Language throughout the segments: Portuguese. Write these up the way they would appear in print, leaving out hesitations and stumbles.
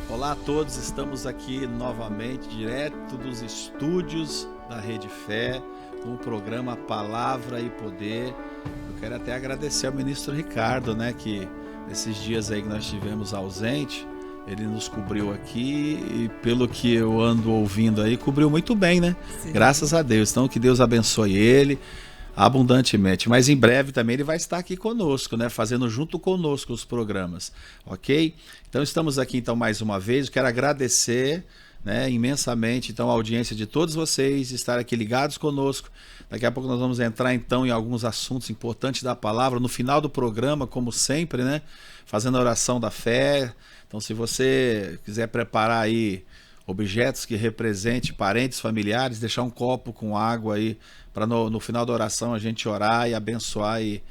Olá a todos, estamos aqui novamente, direto dos estúdios da Rede Fé, com o programa Palavra e Poder. Eu quero até agradecer ao ministro Ricardo, né, que esses dias aí que nós estivemos ausente, ele nos cobriu aqui e pelo que eu ando ouvindo aí, cobriu muito bem, né? Sim. Graças a Deus. Então que Deus abençoe ele abundantemente, mas em breve também ele vai estar aqui conosco, né, fazendo junto conosco os programas, ok? Então estamos aqui então mais uma vez, eu quero agradecer, né, imensamente então a audiência de todos vocês, estar aqui ligados conosco. Daqui a pouco nós vamos entrar então em alguns assuntos importantes da palavra, no final do programa, como sempre, né, fazendo a oração da fé. Então se você quiser preparar aí objetos que representem parentes, familiares, deixar um copo com água aí, para no final da oração a gente orar e abençoar e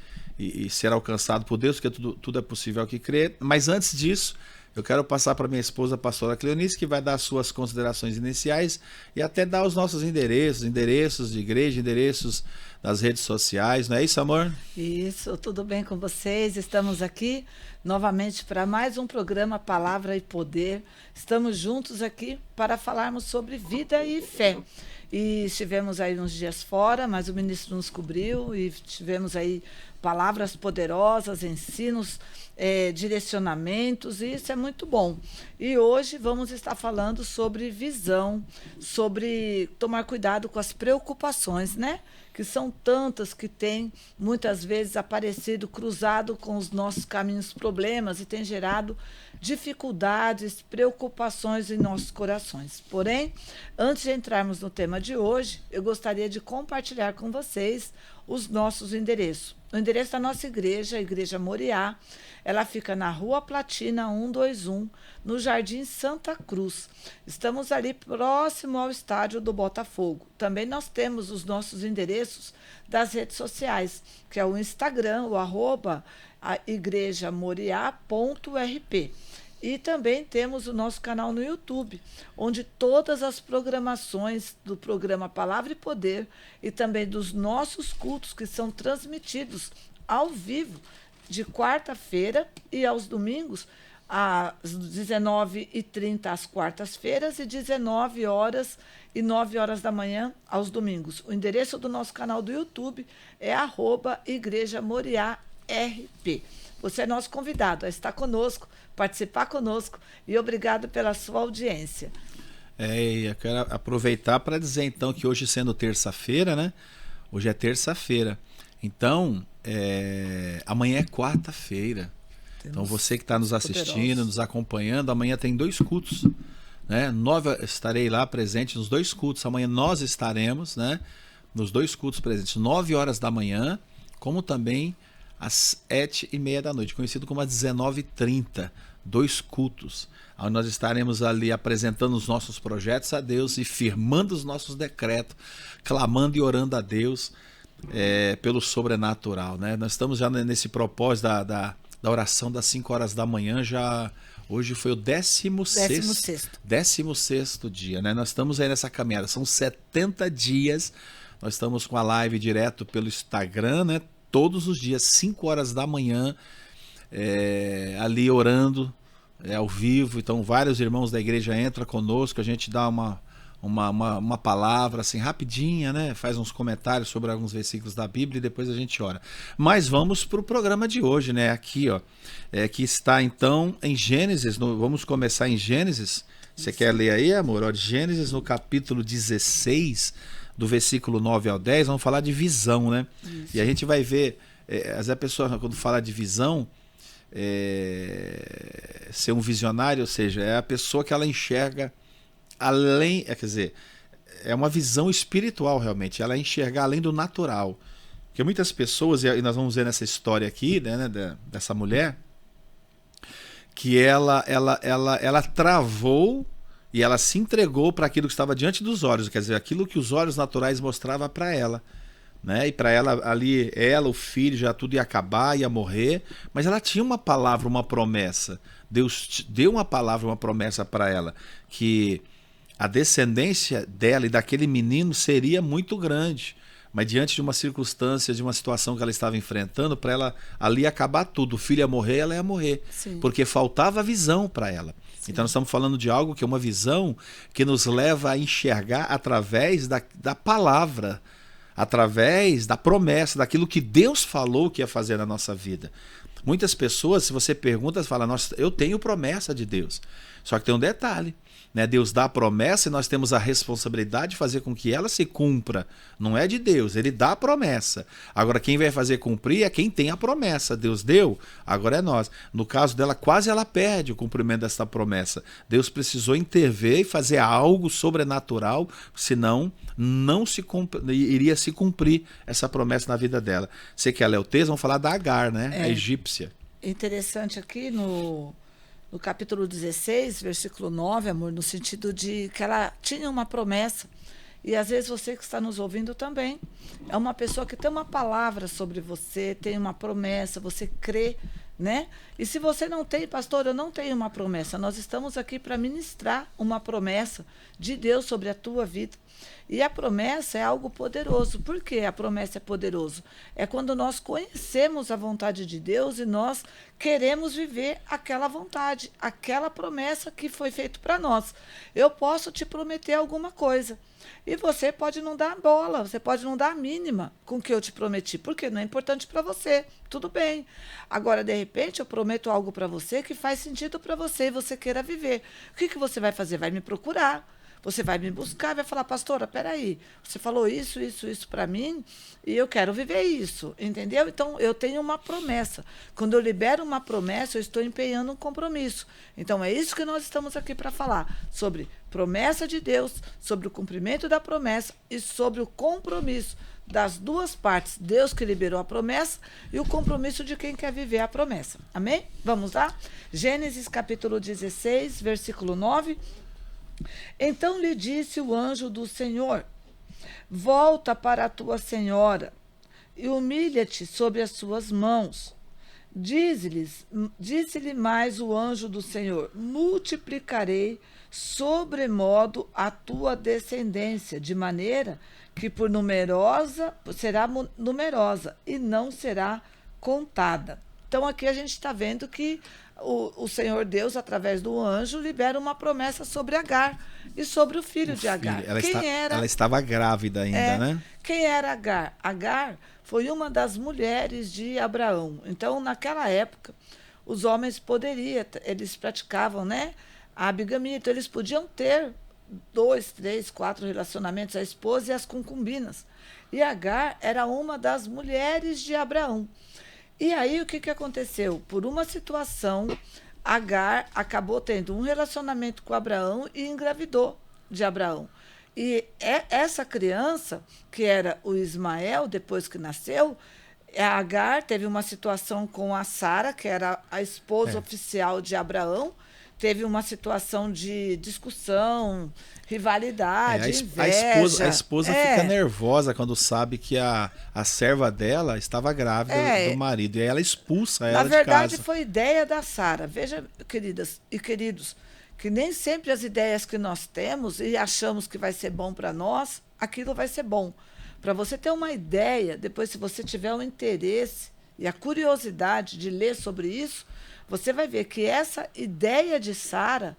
ser alcançado por Deus, porque tudo é possível ao que crer. Mas antes disso, eu quero passar para minha esposa, a pastora Cleonice, que vai dar suas considerações iniciais e até dar os nossos endereços de igreja, endereços das redes sociais. Não é isso, amor? Isso, tudo bem com vocês? Estamos aqui novamente para mais um programa Palavra e Poder. Estamos juntos aqui para falarmos sobre vida e fé. E estivemos aí uns dias fora, mas o ministro nos cobriu e tivemos aí palavras poderosas, ensinos, direcionamentos, e isso é muito bom. E hoje vamos estar falando sobre visão, sobre tomar cuidado com as preocupações, né? Que são tantas que têm muitas vezes aparecido cruzado com os nossos caminhos, problemas, e tem gerado dificuldades, preocupações em nossos corações. Porém, antes de entrarmos no tema de hoje, eu gostaria de compartilhar com vocês os nossos endereços. O endereço da nossa igreja, a Igreja Moriá, ela fica na Rua Platina 121, no Jardim Santa Cruz. Estamos ali próximo ao estádio do Botafogo. Também nós temos os nossos endereços das redes sociais, que é o Instagram, o @igrejamoriá.rp. E também temos o nosso canal no YouTube, onde todas as programações do programa Palavra e Poder e também dos nossos cultos que são transmitidos ao vivo de quarta-feira e aos domingos, às 19h30 às quartas-feiras e 19 horas e 9 horas da manhã aos domingos. O endereço do nosso canal do YouTube é @igrejamoriá.rp. Você é nosso convidado a estar conosco, participar conosco, e obrigado pela sua audiência. Eu quero aproveitar para dizer então que hoje, sendo terça-feira, né? Hoje é terça-feira. Então, amanhã é quarta-feira. Então você que está nos assistindo, nos acompanhando, amanhã tem 2 cultos, né? Estarei lá presente nos 2 cultos. Amanhã nós estaremos, né, nos 2 cultos presentes, 9 horas da manhã, como também às 7h30 da noite, conhecido como às 19h30, 2 cultos, onde nós estaremos ali apresentando os nossos projetos a Deus e firmando os nossos decretos, clamando e orando a Deus pelo sobrenatural, né? Nós estamos já nesse propósito da oração das 5 horas da manhã, já hoje foi o 16º dia, né? Nós estamos aí nessa caminhada, são 70 dias, nós estamos com a live direto pelo Instagram, né? Todos os dias, 5 horas da manhã, ali orando, ao vivo. Então vários irmãos da igreja entram conosco, a gente dá uma palavra assim rapidinha, né? Faz uns comentários sobre alguns versículos da Bíblia e depois a gente ora. Mas vamos para o programa de hoje, né? Aqui, ó, que está então em Gênesis, vamos começar em Gênesis. Você quer ler aí, amor? Ó, Gênesis no capítulo 16, do versículo 9 ao 10, vamos falar de visão, né? Isso. E a gente vai ver, às vezes a pessoa, quando fala de visão, ser um visionário, ou seja, é a pessoa que ela enxerga além, quer dizer, é uma visão espiritual realmente, ela enxergar além do natural. Porque muitas pessoas, e nós vamos ver nessa história aqui, né, dessa mulher, que ela travou e ela se entregou para aquilo que estava diante dos olhos, quer dizer, aquilo que os olhos naturais mostravam para ela, né? E para ela ali, o filho, já tudo ia acabar, ia morrer, mas ela tinha uma palavra, uma promessa. Deus deu uma palavra, uma promessa para ela, que a descendência dela e daquele menino seria muito grande. Mas diante de uma circunstância, de uma situação que ela estava enfrentando, para ela ali acabar tudo, o filho ia morrer, ela ia morrer. Sim. Porque faltava visão para ela. Então nós estamos falando de algo que é uma visão que nos leva a enxergar através da palavra, através da promessa, daquilo que Deus falou que ia fazer na nossa vida. Muitas pessoas, se você pergunta, falam, nossa, eu tenho promessa de Deus. Só que tem um detalhe, né? Deus dá a promessa e nós temos a responsabilidade de fazer com que ela se cumpra. Não é de Deus, ele dá a promessa. Agora quem vai fazer cumprir é quem tem a promessa. Deus deu, agora é nós. No caso dela, quase ela perde o cumprimento dessa promessa. Deus precisou intervir e fazer algo sobrenatural, senão iria se cumprir essa promessa na vida dela. Você quer ler o texto? Vamos falar da Agar, né? A egípcia. Interessante aqui no capítulo 16, versículo 9, amor, no sentido de que ela tinha uma promessa. E às vezes você que está nos ouvindo também é uma pessoa que tem uma palavra sobre você, tem uma promessa, você crê, né? E se você não tem, pastor, eu não tenho uma promessa, nós estamos aqui para ministrar uma promessa de Deus sobre a tua vida. E a promessa é algo poderoso. Por que a promessa é poderoso? É quando nós conhecemos a vontade de Deus e nós queremos viver aquela vontade, aquela promessa que foi feita para nós. Eu posso te prometer alguma coisa e você pode não dar bola, você pode não dar a mínima com o que eu te prometi, porque não é importante para você. Tudo bem. Agora, de repente, eu prometo algo para você que faz sentido para você e você queira viver. O que você vai fazer? Vai me procurar. Você vai me buscar, vai falar, pastora, peraí, você falou isso para mim e eu quero viver isso, entendeu? Então, eu tenho uma promessa. Quando eu libero uma promessa, eu estou empenhando um compromisso. Então, é isso que nós estamos aqui para falar, sobre promessa de Deus, sobre o cumprimento da promessa e sobre o compromisso das duas partes. Deus que liberou a promessa e o compromisso de quem quer viver a promessa. Amém? Vamos lá? Gênesis capítulo 16, versículo 9. Então lhe disse o anjo do Senhor: volta para a tua senhora e humilha-te sobre as suas mãos. Disse-lhe mais o anjo do Senhor: multiplicarei sobremodo a tua descendência, de maneira que por numerosa será numerosa e não será contada. Então aqui a gente está vendo que o Senhor Deus, através do anjo, libera uma promessa sobre Agar e sobre o filho de Agar. Ela estava grávida ainda, né? Quem era Agar? Agar foi uma das mulheres de Abraão. Então, naquela época, os homens eles praticavam, né, a bigamia. Então, eles podiam ter 2, 3, 4 relacionamentos, a esposa e as concubinas. E Agar era uma das mulheres de Abraão. E aí, o que aconteceu? Por uma situação, Agar acabou tendo um relacionamento com Abraão e engravidou de Abraão. E essa criança, que era o Ismael, depois que nasceu, a Agar teve uma situação com a Sara, que era a esposa oficial de Abraão, teve uma situação de discussão, rivalidade, inveja. A esposa fica nervosa quando sabe que a serva dela estava grávida do marido. E aí ela expulsa ela de casa. Na verdade, foi ideia da Sara. Veja, queridas e queridos, que nem sempre as ideias que nós temos e achamos que vai ser bom para nós, aquilo vai ser bom. Para você ter uma ideia, depois, se você tiver o interesse e a curiosidade de ler sobre isso, você vai ver que essa ideia de Sara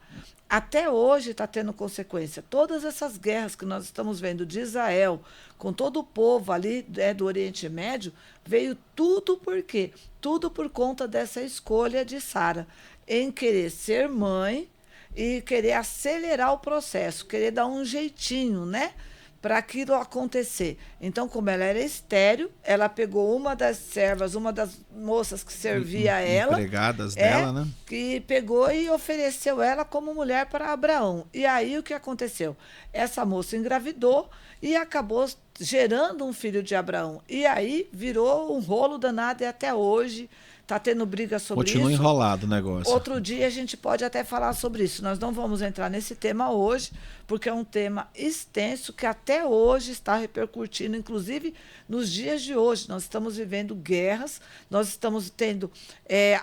até hoje está tendo consequência. Todas essas guerras que nós estamos vendo de Israel, com todo o povo ali do Oriente Médio, veio tudo por quê? Tudo por conta dessa escolha de Sara em querer ser mãe e querer acelerar o processo, querer dar um jeitinho, né, para aquilo acontecer. Então, como ela era estéril, ela pegou uma das servas, uma das moças que servia a ela, empregadas dela, né? Que pegou e ofereceu ela como mulher para Abraão. E aí o que aconteceu? Essa moça engravidou e acabou gerando um filho de Abraão. E aí virou um rolo danado e até hoje está tendo briga sobre isso. Continua enrolado o negócio. Outro dia a gente pode até falar sobre isso. Nós não vamos entrar nesse tema hoje, porque é um tema extenso que até hoje está repercutindo, inclusive nos dias de hoje. Nós estamos vivendo guerras, nós estamos tendo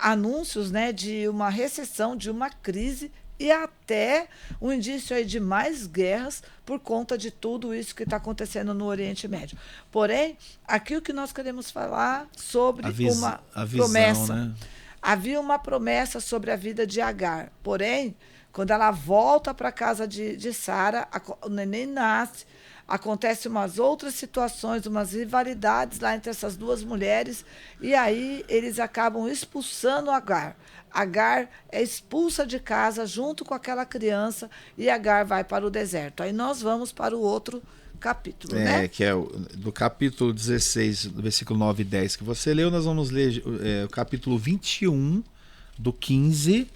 anúncios, né, de uma recessão, de uma crise e até um indício aí de mais guerras por conta de tudo isso que está acontecendo no Oriente Médio. Porém, aqui o que nós queremos falar sobre uma promessa. Né? Havia uma promessa sobre a vida de Agar. Porém, Quando ela volta para a casa de Sara, o neném nasce, acontecem umas outras situações, umas rivalidades lá entre essas duas mulheres, e aí eles acabam expulsando Agar. Agar é expulsa de casa junto com aquela criança, e Agar vai para o deserto. Aí nós vamos para o outro capítulo, né? Que é do capítulo 16, do versículo 9 e 10 que você leu, nós vamos ler o capítulo 21, do 15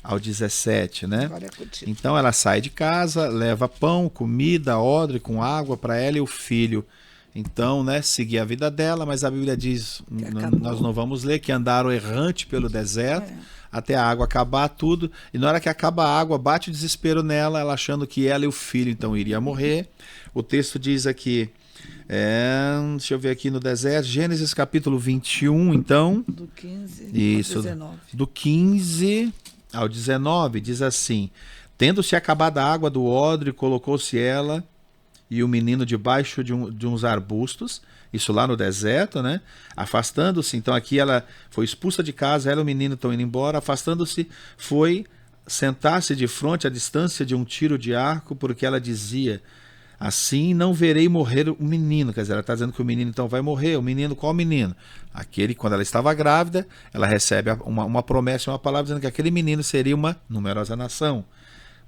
ao 17, né? Agora é contigo. Então ela sai de casa, leva pão, comida, odre com água para ela e o filho. Então, né, seguir a vida dela, mas a Bíblia diz, nós não vamos ler, que andaram errante pelo deserto, até a água acabar tudo, e na hora que acaba a água, bate o desespero nela, ela achando que ela e o filho então iriam morrer. O texto diz aqui, deixa eu ver aqui no deserto, Gênesis capítulo 21, então. Do 15 isso, ao 19. Do 15 ao 19, diz assim: tendo-se acabado a água do odre, colocou-se ela e o menino debaixo de uns arbustos, isso lá no deserto, né? Afastando-se, então aqui ela foi expulsa de casa, ela e o menino estão indo embora, afastando-se, foi sentar-se de frente à distância de um tiro de arco, porque ela dizia, assim não verei morrer o menino. Quer dizer, ela está dizendo que o menino então vai morrer. O menino, qual menino? Aquele, quando ela estava grávida, ela recebe uma promessa, uma palavra dizendo que aquele menino seria uma numerosa nação.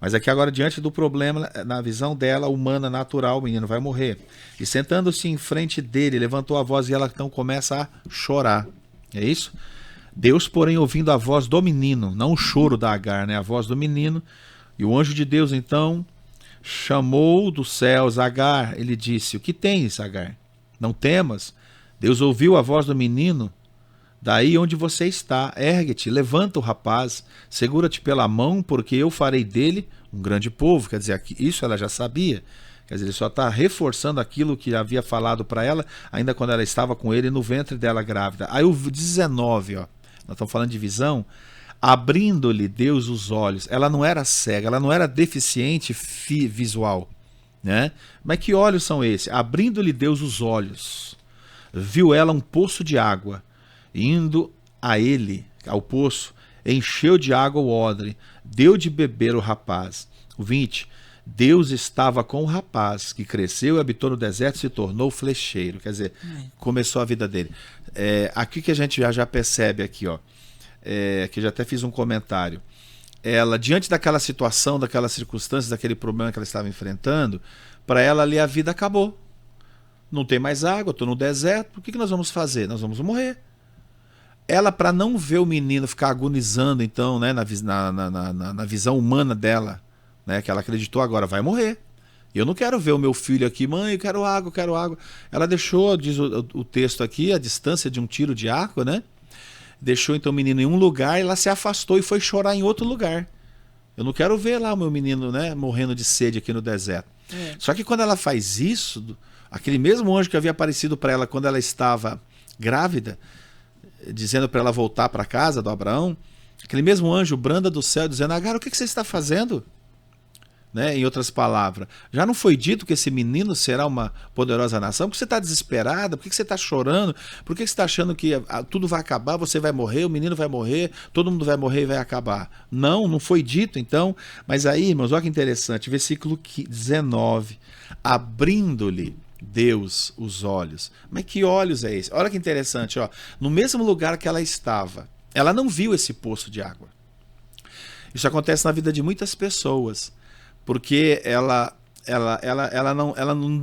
Mas aqui agora, diante do problema, na visão dela, humana, natural, o menino vai morrer. E sentando-se em frente dele, levantou a voz e ela então começa a chorar. É isso? Deus, porém, ouvindo a voz do menino, não o choro da Agar, né? A voz do menino. E o anjo de Deus, então, chamou dos céus Agar. Ele disse, o que tens, Agar? Não temas. Deus ouviu a voz do menino. Daí onde você está, ergue-te, levanta o rapaz, segura-te pela mão, porque eu farei dele um grande povo. Quer dizer, isso ela já sabia. Quer dizer, ele só está reforçando aquilo que havia falado para ela, ainda quando ela estava com ele no ventre dela grávida. Aí o 19, nós estamos falando de visão, abrindo-lhe Deus os olhos. Ela não era cega, ela não era deficiente visual, né? Mas que olhos são esses? Abrindo-lhe Deus os olhos, viu ela um poço de água, indo a ele, ao poço, encheu de água o odre, deu de beber o rapaz. O 20, Deus estava com o rapaz, que cresceu e habitou no deserto e se tornou flecheiro. Quer dizer, começou a vida dele. Aqui que a gente já percebe aqui, que eu já até fiz um comentário. Ela, diante daquela situação, daquelas circunstâncias, daquele problema que ela estava enfrentando, para ela ali a vida acabou. Não tem mais água, estou no deserto, o que nós vamos fazer? Nós vamos morrer. Ela, para não ver o menino ficar agonizando, então, né, na visão humana dela, né, que ela acreditou agora, vai morrer. Eu não quero ver o meu filho aqui, mãe, eu quero água, eu quero água. Ela deixou, diz o texto aqui, a distância de um tiro de arco, né? Deixou então o menino em um lugar, ela se afastou e foi chorar em outro lugar. Eu não quero ver lá o meu menino, né, morrendo de sede aqui no deserto. Só que quando ela faz isso, aquele mesmo anjo que havia aparecido para ela quando ela estava grávida, dizendo para ela voltar para casa do Abraão, aquele mesmo anjo branda do céu dizendo, Agar, o que você está fazendo? Né? Em outras palavras, já não foi dito que esse menino será uma poderosa nação? Por que você está desesperada? Por que você está chorando? Por que você está achando que tudo vai acabar, você vai morrer, o menino vai morrer, todo mundo vai morrer e vai acabar? Não foi dito então. Mas aí, irmãos, olha que interessante, versículo 19, abrindo-lhe Deus os olhos. Mas que olhos é esse? Olha que interessante, no mesmo lugar que ela estava, ela não viu esse poço de água. Isso acontece na vida de muitas pessoas, porque ela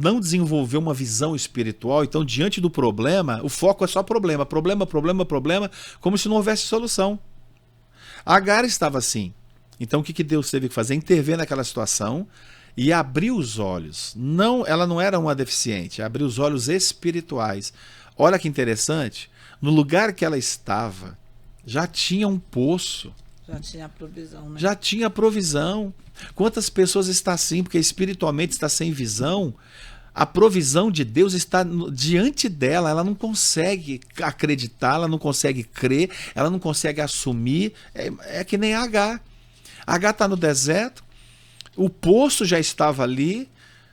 não desenvolveu uma visão espiritual. Então, diante do problema, o foco é só problema, como se não houvesse solução. A Agar estava assim. Então, o que Deus teve que fazer? Intervir naquela situação e abrir os olhos. Ela não era uma deficiente, abriu os olhos espirituais. Olha que interessante, no lugar que ela estava, já tinha um poço. Já tinha provisão, né? Já tinha provisão. Quantas pessoas estão assim, porque espiritualmente está sem visão? A provisão de Deus está diante dela, ela não consegue acreditar, ela não consegue crer, ela não consegue assumir. É que nem a Agar. A Agar está no deserto, o poço já estava ali,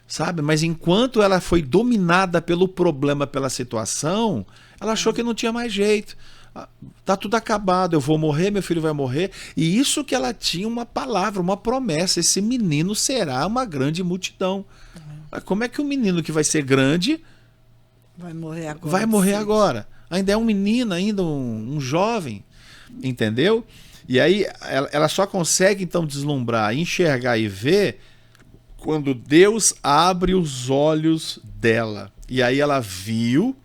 sabe? Mas enquanto ela foi dominada pelo problema, pela situação, ela achou que não tinha mais jeito. Tá tudo acabado, eu vou morrer, meu filho vai morrer. E isso que ela tinha uma palavra, uma promessa, esse menino será uma grande multidão. Mas como é que o menino que vai ser grande vai morrer agora? Vai morrer agora. Ainda é um menino, ainda um jovem, entendeu? E aí ela só consegue então deslumbrar, enxergar e ver quando Deus abre os olhos dela. E aí ela viu.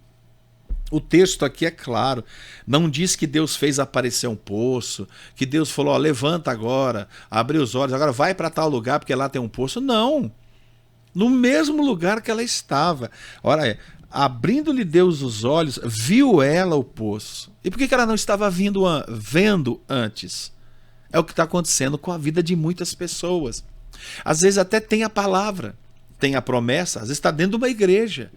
O texto aqui é claro, não diz que Deus fez aparecer um poço, que Deus falou, ó, levanta agora, abre os olhos, agora vai para tal lugar porque lá tem um poço. Não, no mesmo lugar que ela estava. Ora, abrindo-lhe Deus os olhos, viu ela o poço. E por que ela não estava vendo antes? É o que está acontecendo com a vida de muitas pessoas. Às vezes até tem a palavra, tem a promessa, às vezes está dentro de uma igreja.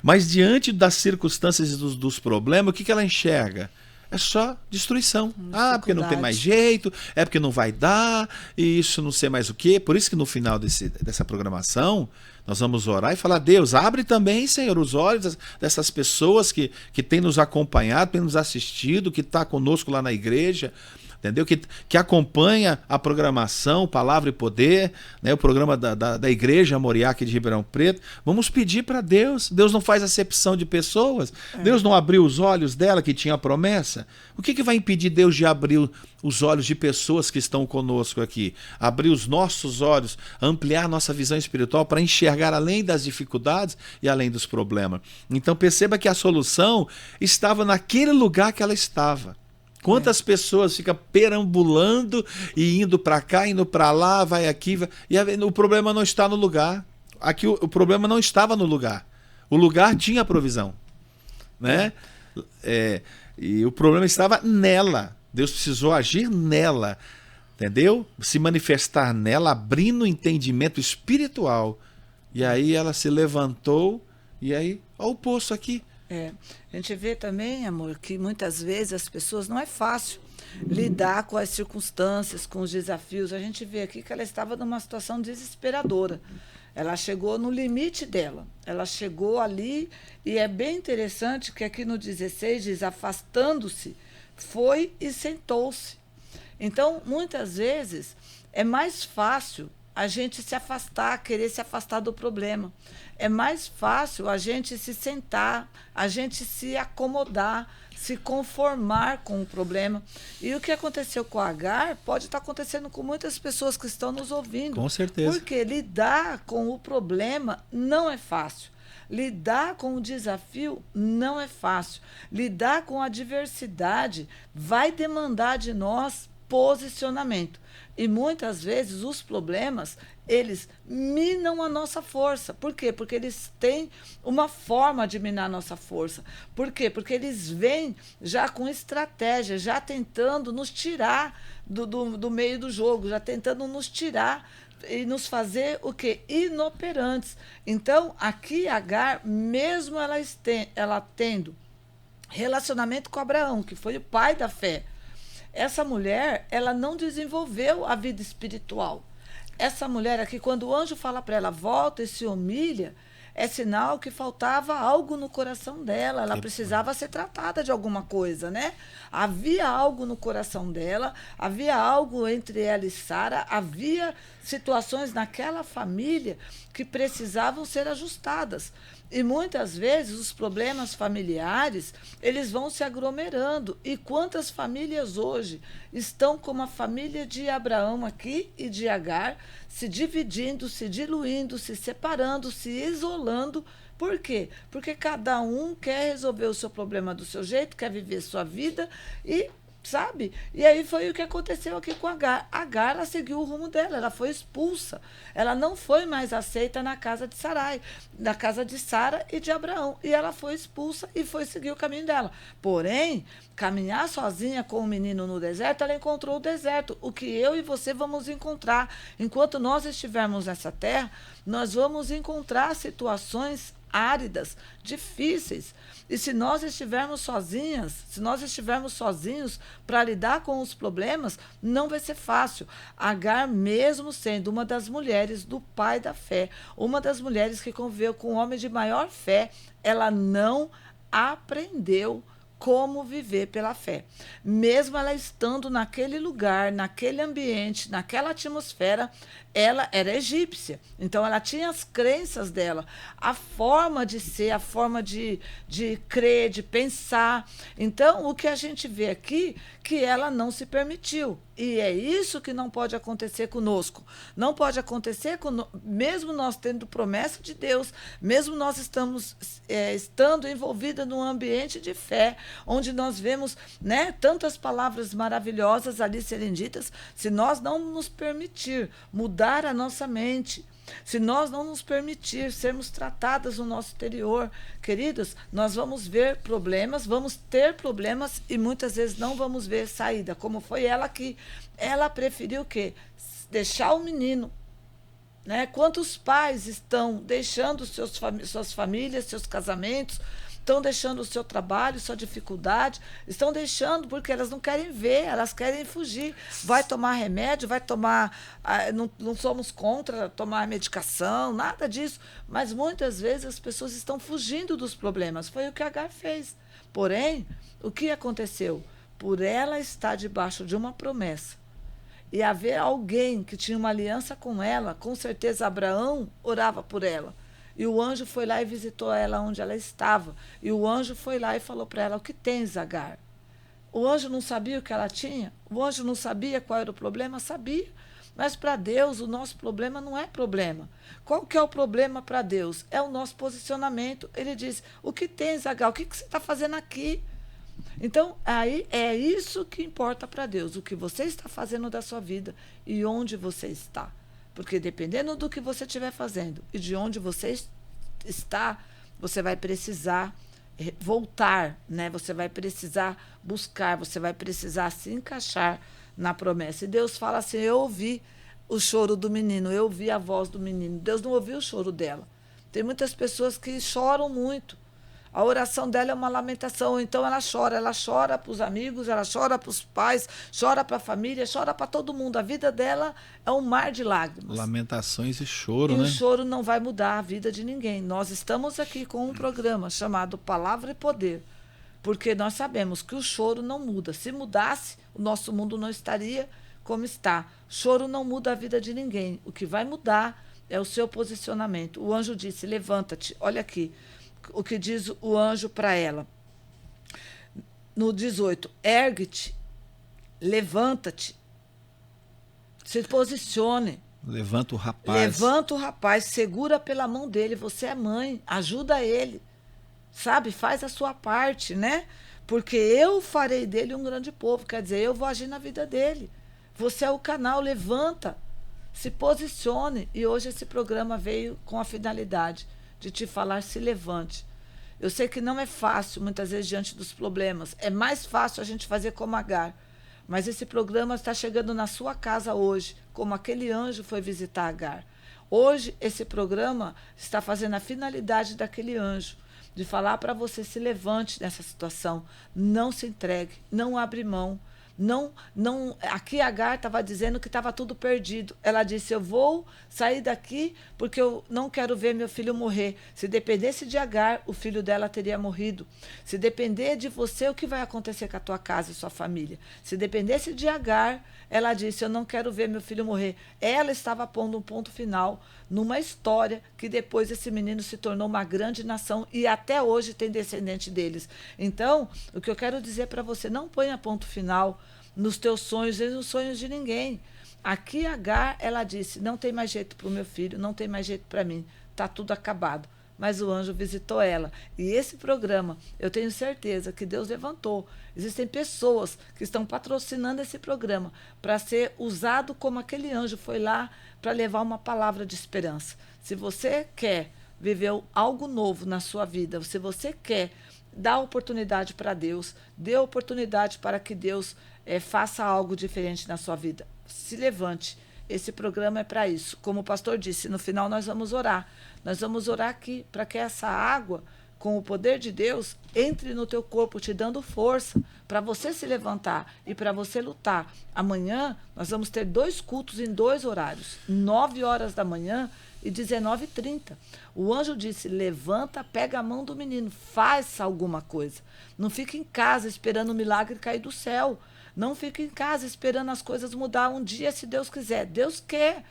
Mas diante das circunstâncias e dos problemas, o que ela enxerga? É só destruição. Porque não tem mais jeito, é porque não vai dar, e isso não sei mais o quê. Por isso que no final dessa programação, nós vamos orar e falar, Deus, abre também, Senhor, os olhos dessas pessoas que têm nos acompanhado, têm nos assistido, que está conosco lá na igreja, entendeu? Que acompanha a programação Palavra e Poder, né? O programa da Igreja Moriá aqui de Ribeirão Preto. Vamos pedir para Deus. Deus não faz acepção de pessoas. Deus não abriu os olhos dela que tinha a promessa. O que vai impedir Deus de abrir os olhos de pessoas que estão conosco aqui? Abrir os nossos olhos, ampliar nossa visão espiritual para enxergar além das dificuldades e além dos problemas. Então perceba que a solução estava naquele lugar que ela estava. Quantas pessoas ficam perambulando e indo para cá, indo para lá, vai aqui, e o problema não está no lugar. Aqui o problema não estava no lugar. O lugar tinha provisão, né? E o problema estava nela. Deus precisou agir nela, entendeu? Se manifestar nela, abrindo o entendimento espiritual. E aí ela se levantou e aí, olha o poço aqui. A gente vê também, amor, que muitas vezes as pessoas não é fácil lidar com as circunstâncias, com os desafios. A gente vê aqui que ela estava numa situação desesperadora. Ela chegou no limite dela. Ela chegou ali e é bem interessante que aqui no 16 diz, afastando-se, foi e sentou-se. Então, muitas vezes, é mais fácil a gente se afastar, querer se afastar do problema. É mais fácil a gente se sentar, a gente se acomodar, se conformar com o problema. E o que aconteceu com a Agar pode estar acontecendo com muitas pessoas que estão nos ouvindo. Com certeza. Porque lidar com o problema não é fácil. Lidar com o desafio não é fácil. Lidar com a adversidade vai demandar de nós posicionamento. E muitas vezes os problemas, eles minam a nossa força. Por quê? Porque eles têm uma forma de minar a nossa força. Por quê? Porque eles vêm já com estratégia, já tentando nos tirar do meio do jogo, já tentando nos tirar e nos fazer o quê? Inoperantes. Então, aqui Agar, mesmo ela tendo relacionamento com Abraão, que foi o pai da fé, essa mulher, ela não desenvolveu a vida espiritual. Essa mulher aqui, quando o anjo fala para ela, volta e se humilha, é sinal que faltava algo no coração dela. Ela precisava ser tratada de alguma coisa, né? Havia algo no coração dela, havia algo entre ela e Sara, havia situações naquela família que precisavam ser ajustadas. E muitas vezes os problemas familiares, eles vão se aglomerando. E quantas famílias hoje estão como a família de Abraão aqui e de Agar, se dividindo, se diluindo, se separando, se isolando. Por quê? Porque cada um quer resolver o seu problema do seu jeito, quer viver sua vida e... sabe? E aí foi o que aconteceu aqui com a Agar. A Agar, ela seguiu o rumo dela, ela foi expulsa. Ela não foi mais aceita na casa de Sarai, na casa de Sara e de Abraão. E ela foi expulsa e foi seguir o caminho dela. Porém, caminhar sozinha com o menino no deserto, ela encontrou o deserto. O que eu e você vamos encontrar. Enquanto nós estivermos nessa terra, nós vamos encontrar situações áridas, difíceis. E se nós estivermos sozinhas, se nós estivermos sozinhos para lidar com os problemas, não vai ser fácil. Agar, mesmo sendo uma das mulheres do pai da fé, uma das mulheres que conviveu com um homem de maior fé, ela não aprendeu como viver pela fé. Mesmo ela estando naquele lugar, naquele ambiente, naquela atmosfera, ela era egípcia. Então, ela tinha as crenças dela, a forma de ser, a forma de crer, de pensar. Então, o que a gente vê aqui, que ela não se permitiu. E é isso que não pode acontecer conosco. Não pode acontecer, mesmo nós tendo promessa de Deus, mesmo nós estando envolvida num ambiente de fé, onde nós vemos, né, tantas palavras maravilhosas ali serem ditas, se nós não nos permitir mudar a nossa mente, se nós não nos permitir sermos tratadas no nosso interior, queridos, nós vamos ver problemas, vamos ter problemas e muitas vezes não vamos ver saída, como foi ela aqui. Ela preferiu o quê? Deixar o menino. Né? Quantos pais estão deixando suas famílias, seus casamentos, estão deixando o seu trabalho, sua dificuldade, estão deixando porque elas não querem ver, elas querem fugir. Vai tomar remédio, vai tomar... Não somos contra tomar medicação, nada disso, mas muitas vezes as pessoas estão fugindo dos problemas. Foi o que a Agar fez. Porém, o que aconteceu? Por ela estar debaixo de uma promessa e haver alguém que tinha uma aliança com ela, com certeza Abraão orava por ela. E o anjo foi lá e visitou ela onde ela estava. E o anjo foi lá e falou para ela: o que tens, Agar? O anjo não sabia o que ela tinha? O anjo não sabia qual era o problema? Sabia. Mas para Deus, o nosso problema não é problema. Qual que é o problema para Deus? É o nosso posicionamento. Ele disse: o que tens, Agar? O que você está fazendo aqui? Então, aí é isso que importa para Deus, o que você está fazendo da sua vida e onde você está. Porque dependendo do que você estiver fazendo e de onde você está, você vai precisar voltar, né? Você vai precisar buscar, você vai precisar se encaixar na promessa. E Deus fala assim: eu ouvi o choro do menino, eu ouvi a voz do menino. Deus não ouviu o choro dela. Tem muitas pessoas que choram muito. A oração dela é uma lamentação, então ela chora para os amigos, ela chora para os pais, chora para a família, chora para todo mundo. A vida dela é um mar de lágrimas. Lamentações e choro, e né? E o choro não vai mudar a vida de ninguém. Nós estamos aqui com um programa chamado Palavra e Poder, porque nós sabemos que o choro não muda. Se mudasse, o nosso mundo não estaria como está. Choro não muda a vida de ninguém. O que vai mudar é o seu posicionamento. O anjo disse: levanta-te, olha aqui. O que diz o anjo para ela. No 18, ergue-te, levanta-te, se posicione. Levanta o rapaz. Levanta o rapaz, segura pela mão dele, você é mãe, ajuda ele, sabe? Faz a sua parte, né? Porque eu farei dele um grande povo, quer dizer, eu vou agir na vida dele. Você é o canal, levanta, se posicione. E hoje esse programa veio com a finalidade de te falar: se levante. Eu sei que não é fácil, muitas vezes, diante dos problemas. É mais fácil a gente fazer como Agar. Mas esse programa está chegando na sua casa hoje, como aquele anjo foi visitar Agar. Hoje, esse programa está fazendo a finalidade daquele anjo, de falar para você: se levante nessa situação, não se entregue, não abre mão. Aqui Agar estava dizendo que estava tudo perdido. Ela disse: eu vou sair daqui porque eu não quero ver meu filho morrer. Se dependesse de Agar, o filho dela teria morrido. Se depender de você, o que vai acontecer com a tua casa e sua família? Se dependesse de Agar, ela disse: eu não quero ver meu filho morrer. Ela estava pondo um ponto final numa história que depois esse menino se tornou uma grande nação e até hoje tem descendente deles. Então, o que eu quero dizer para você: não ponha ponto final nos teus sonhos e nos sonhos de ninguém. Aqui Agar, ela disse: não tem mais jeito para o meu filho, não tem mais jeito para mim, está tudo acabado. Mas o anjo visitou ela. E esse programa, eu tenho certeza que Deus levantou. Existem pessoas que estão patrocinando esse programa para ser usado como aquele anjo foi lá para levar uma palavra de esperança. Se você quer viver algo novo na sua vida, se você quer dar oportunidade para Deus, dê oportunidade para que Deus faça algo diferente na sua vida. Se levante. Esse programa é para isso. Como o pastor disse, no final nós vamos orar. Nós vamos orar aqui para que essa água, com o poder de Deus, entre no teu corpo, te dando força para você se levantar e para você lutar. Amanhã nós vamos ter 2 cultos em 2 horários. 9 horas da manhã e 19h30. O anjo disse, levanta, pega a mão do menino, faça alguma coisa. Não fique em casa esperando o milagre cair do céu. Não fique em casa esperando as coisas mudar um dia, se Deus quiser. Deus quer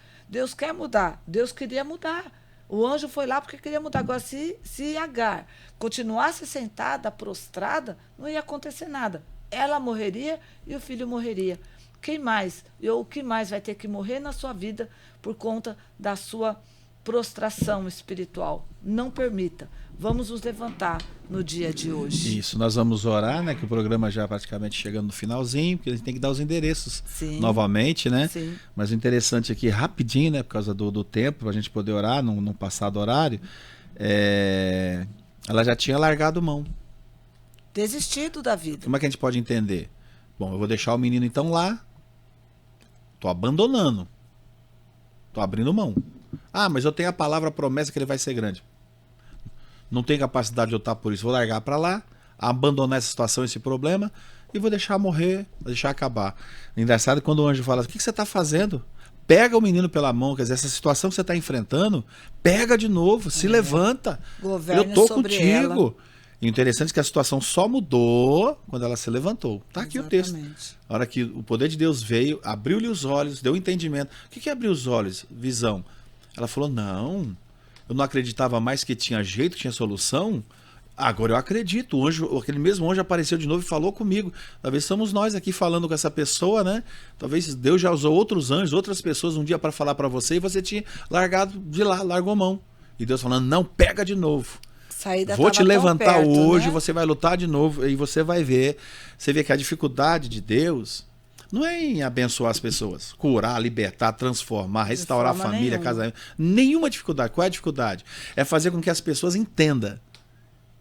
mudar. Deus queria mudar. O anjo foi lá porque queria mudar. Agora, se Agar continuasse sentada, prostrada, não ia acontecer nada. Ela morreria e o filho morreria. Quem mais? O que mais vai ter que morrer na sua vida por conta da sua prostração espiritual? Não permita. Vamos nos levantar no dia de hoje. Isso, nós vamos orar, né? Que o programa já praticamente chegando no finalzinho, porque a gente tem que dar os endereços novamente, né? Sim. Mas o interessante aqui, rapidinho, né? Por causa do tempo, para a gente poder orar num passado horário, ela já tinha largado mão. Desistido da vida. Como é que a gente pode entender? Bom, eu vou deixar o menino então lá, tô abandonando, tô abrindo mão. Ah, mas eu tenho a palavra, a promessa que ele vai ser grande. Não tenho capacidade de lutar por isso. Vou largar para lá, abandonar essa situação, esse problema, e vou deixar morrer, vou deixar acabar. Engraçado quando o anjo fala, o que você está fazendo? Pega o menino pela mão, quer dizer, essa situação que você está enfrentando, pega de novo, se levanta. Governe eu tô sobre contigo. ela. E o interessante é que a situação só mudou quando ela se levantou. Está aqui Exatamente. o texto. A hora que o poder de Deus veio, abriu-lhe os olhos, deu entendimento. O que é abrir os olhos? Visão. Ela falou, não, eu não acreditava mais que tinha jeito, tinha solução. Agora eu acredito. O anjo, aquele mesmo anjo apareceu de novo e falou comigo. Talvez somos nós aqui falando com essa pessoa, né? Talvez Deus já usou outros anjos, outras pessoas um dia para falar para você e você tinha largado de lá, largou a mão. E Deus falando, não, pega de novo. Vou te levantar perto, hoje, né? você vai lutar de novo e você vai ver. Você vê que a dificuldade de Deus não é em abençoar as pessoas, curar, libertar, transformar, restaurar a família, casamento. Nenhuma dificuldade. Qual é a dificuldade? É fazer com que as pessoas entendam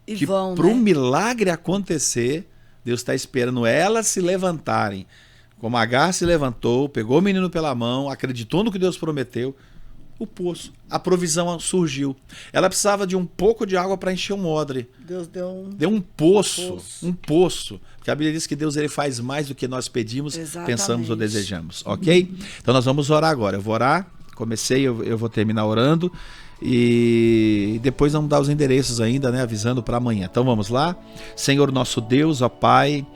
que para o milagre acontecer, Deus está esperando elas se levantarem. Como Agar se levantou, pegou o menino pela mão, acreditou no que Deus prometeu, o poço, a provisão surgiu. Ela precisava de um pouco de água para encher um odre. Deus deu um poço. Porque a Bíblia diz que Deus ele faz mais do que nós pedimos, pensamos ou desejamos, ok? Então nós vamos orar agora. Eu vou orar, eu vou terminar orando e depois vamos dar os endereços ainda, né, avisando para amanhã. Então vamos lá. Senhor nosso Deus, ó Pai,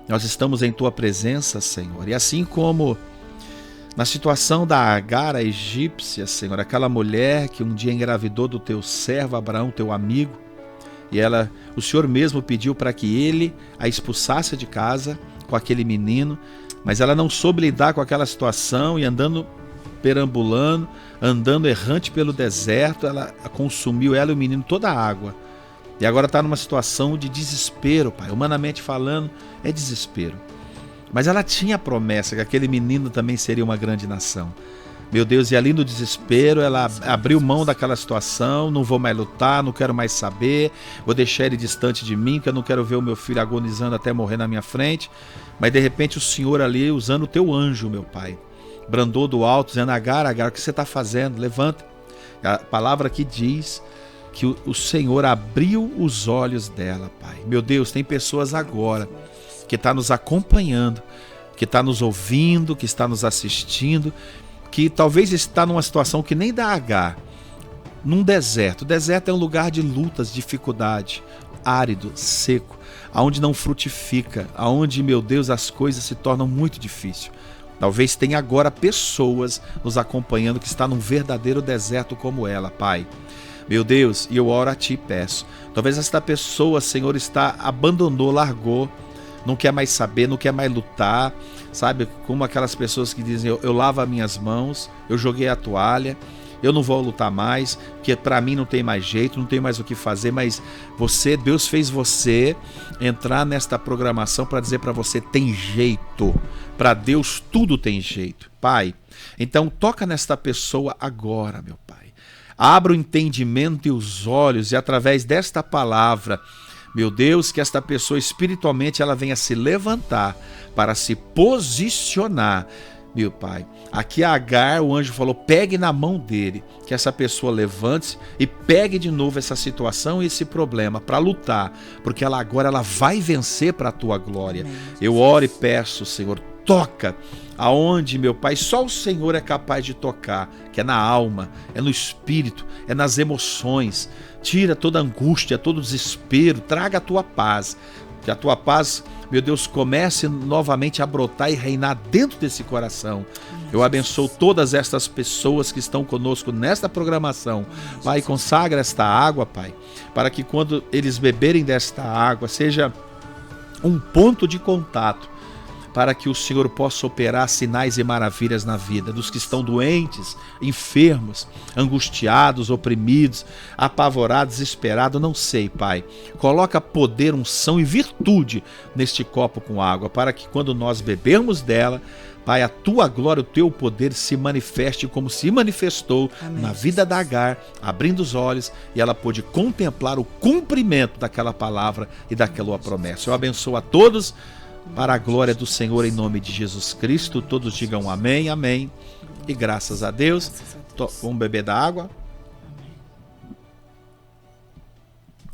nós estamos em Tua presença, Senhor, e assim como na situação da Agar, a egípcia, Senhor, aquela mulher que um dia engravidou do Teu servo Abraão, Teu amigo, e o Senhor mesmo pediu para que ele a expulsasse de casa com aquele menino, mas ela não soube lidar com aquela situação e perambulando, andando errante pelo deserto, ela consumiu, ela e o menino, toda a água. E agora está numa situação de desespero, Pai. Humanamente falando, é desespero. Mas ela tinha a promessa que aquele menino também seria uma grande nação. Meu Deus, e ali no desespero, ela abriu mão daquela situação, não vou mais lutar, não quero mais saber, vou deixar ele distante de mim, que eu não quero ver o meu filho agonizando até morrer na minha frente. Mas de repente o Senhor ali, usando o Teu anjo, meu Pai, brandou do alto, dizendo, Agar, o que você está fazendo? Levanta. A palavra aqui diz que o Senhor abriu os olhos dela, Pai. Meu Deus, tem pessoas agora que estão nos acompanhando, que está nos ouvindo, que está nos assistindo, que talvez está numa situação que nem da Agar, num deserto. O deserto é um lugar de lutas, dificuldade, árido, seco, aonde não frutifica, aonde, meu Deus, as coisas se tornam muito difíceis. Talvez tenha agora pessoas nos acompanhando que está num verdadeiro deserto como ela, Pai. Meu Deus, e eu oro a Ti e peço. Talvez esta pessoa, Senhor, abandonou, largou, não quer mais saber, não quer mais lutar, sabe? Como aquelas pessoas que dizem, eu lavo as minhas mãos, eu joguei a toalha, eu não vou lutar mais, porque para mim não tem mais jeito, não tem mais o que fazer, mas Deus fez você entrar nesta programação para dizer para você, tem jeito, para Deus tudo tem jeito, Pai. Então toca nesta pessoa agora, meu Pai. Abra o entendimento e os olhos e através desta palavra, meu Deus, que esta pessoa espiritualmente ela venha se levantar para se posicionar, meu Pai. Aqui a Agar, o anjo falou, pegue na mão dele, que essa pessoa levante-se e pegue de novo essa situação e esse problema para lutar, porque agora ela vai vencer para a Tua glória. Eu oro e peço, Senhor, toca aonde, meu Pai, só o Senhor é capaz de tocar, que é na alma, é no espírito, é nas emoções. Tira toda angústia, todo desespero, traga a tua paz. Que a tua paz, meu Deus, comece novamente a brotar e reinar dentro desse coração. Eu abençoo todas estas pessoas que estão conosco nesta programação. Pai, consagra esta água, Pai, para que quando eles beberem desta água, seja um ponto de contato, para que o Senhor possa operar sinais e maravilhas na vida dos que estão doentes, enfermos, angustiados, oprimidos, apavorados, desesperados, não sei, Pai. Coloca poder, unção e virtude neste copo com água, para que quando nós bebermos dela, Pai, a tua glória, o teu poder se manifeste como se manifestou na vida da Agar, abrindo os olhos, e ela pôde contemplar o cumprimento daquela palavra e daquela promessa. Eu abençoo a todos, para a glória do Senhor, em nome de Jesus Cristo. Todos digam amém, amém. E graças a Deus. Vamos beber da água.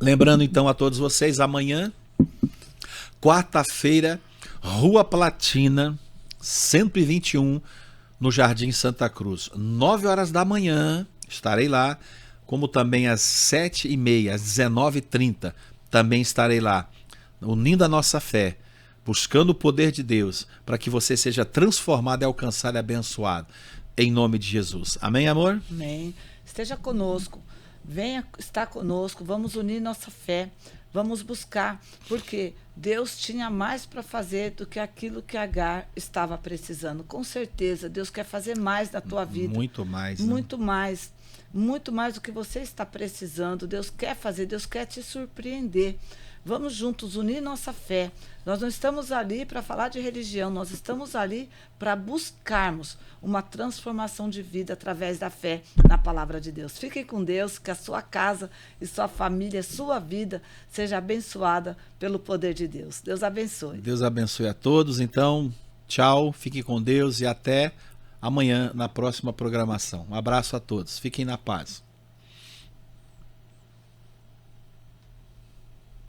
Lembrando então a todos vocês, amanhã, quarta-feira, Rua Platina, 121, no Jardim Santa Cruz. 9 horas da manhã, estarei lá, como também às 7h30, às 19h30, também estarei lá, unindo a nossa fé, buscando o poder de Deus, para que você seja transformado e alcançado e abençoado. Em nome de Jesus. Amém, amor? Amém. Esteja conosco. Venha estar conosco. Vamos unir nossa fé. Vamos buscar. Porque Deus tinha mais para fazer do que aquilo que Agar estava precisando. Com certeza, Deus quer fazer mais na tua vida. Muito mais. Né? Muito mais. Muito mais do que você está precisando. Deus quer fazer. Deus quer te surpreender. Vamos juntos unir nossa fé. Nós não estamos ali para falar de religião, nós estamos ali para buscarmos uma transformação de vida através da fé na palavra de Deus. Fiquem com Deus, que a sua casa e sua família, sua vida seja abençoada pelo poder de Deus. Deus abençoe. Deus abençoe a todos. Então, tchau, fiquem com Deus e até amanhã na próxima programação. Um abraço a todos. Fiquem na paz.